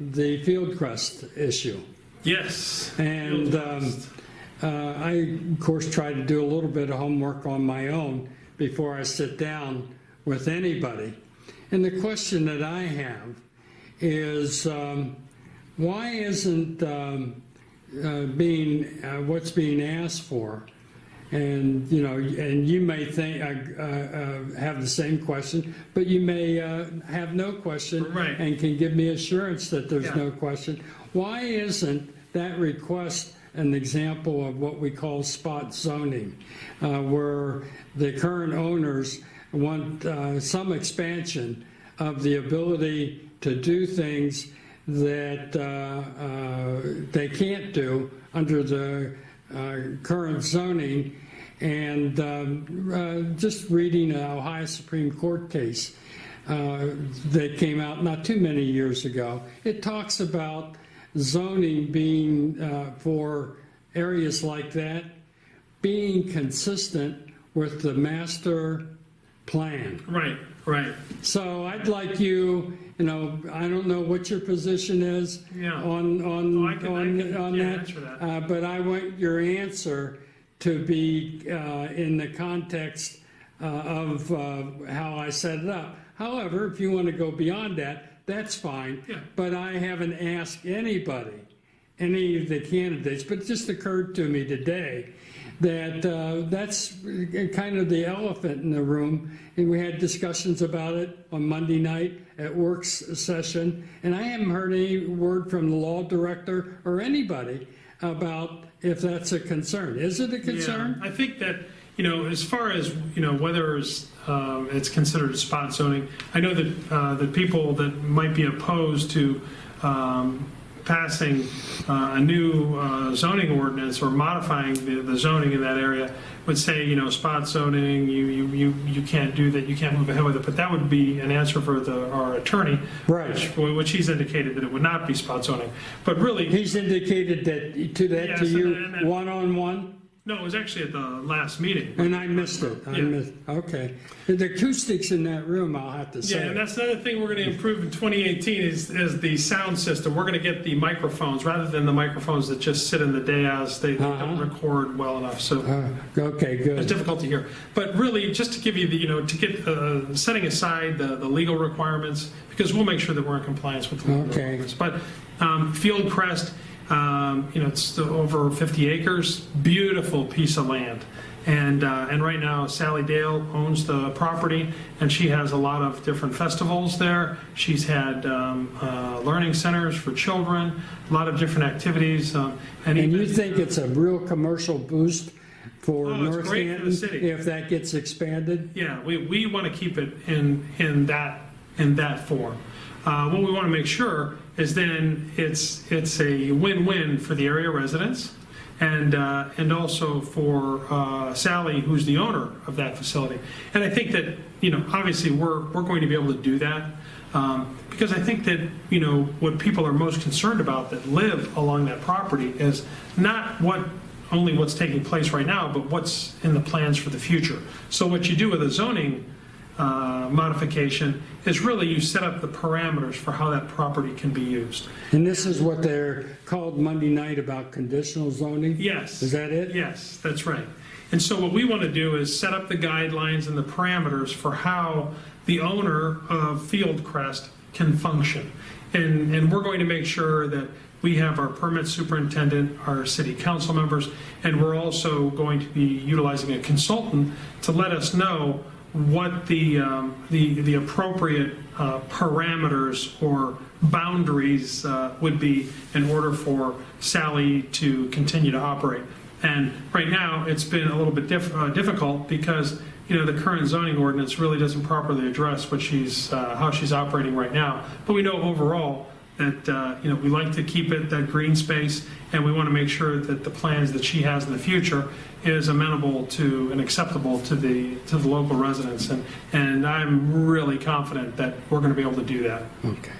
the Fieldcrest issue. Yes. And I, of course, try to do a little bit of homework on my own before I sit down with anybody. And the question that I have is, why isn't what's being asked for? And and you may think have the same question, but you may have no question, right, and can give me assurance that there's no question. Why isn't that request an example of what we call spot zoning, where the current owners want some expansion of the ability to do things that they can't do under the current zoning? And just reading an Ohio Supreme Court case that came out not too many years ago, it talks about zoning being for areas like that being consistent with the master plan. Right, right. So I'd like you, I don't know what your position is on that, but I want your answer to be in the context of how I set it up. However, if you want to go beyond that, that's fine. Yeah. But I haven't asked anybody, any of the candidates, but it just occurred to me today that that's kind of the elephant in the room. And we had discussions about it on Monday night at works session, and I haven't heard any word from the law director or anybody about if that's a concern. Is it a concern? Yeah, I think that, as far as, whether it's considered spot zoning, I know that the people that might be opposed to passing a new zoning ordinance or modifying the zoning in that area would say, spot zoning, you can't do that, you can't move ahead with it. But that would be an answer for our attorney, right? Which he's indicated that it would not be spot zoning. But really, he's indicated that to you one-on-one. No, it was actually at the last meeting. And I missed it. Okay. The acoustics in that room, I'll have to say. Yeah, and that's another thing we're going to improve in 2018 is the sound system. We're going to get the microphones rather than the microphones that just sit in the dais. They don't record well enough. So okay, good. It's difficult to hear. But really, just to give you the, to get setting aside the legal requirements, because we'll make sure that we're in compliance with the legal requirements. But Fieldcrest, it's over 50 acres, beautiful piece of land. And right now, Sally Dale owns the property, and she has a lot of different festivals there. She's had learning centers for children, a lot of different activities. And you think it's a real commercial boost for North Canton if that gets expanded? Yeah, we want to keep it in that form. What we want to make sure is then it's a win-win for the area residents and also for Sally, who's the owner of that facility. And I think that obviously we're going to be able to do that because I think that what people are most concerned about that live along that property is not only what's taking place right now, but what's in the plans for the future. So what you do with a zoning modification is really you set up the parameters for how that property can be used. And this is what they're called Monday night about conditional zoning? Yes. Is that it? Yes, that's right. And so what we want to do is set up the guidelines and the parameters for how the owner of Fieldcrest can function. And we're going to make sure that we have our permit superintendent, our city council members, and we're also going to be utilizing a consultant to let us know what the appropriate parameters or boundaries would be in order for Sally to continue to operate. And right now, it's been a little bit difficult because the current zoning ordinance really doesn't properly address what how she's operating right now. But we know overall that we like to keep it that green space, and we want to make sure that the plans that she has in the future is amenable to and acceptable to the local residents, and I'm really confident that we're going to be able to do that. Okay.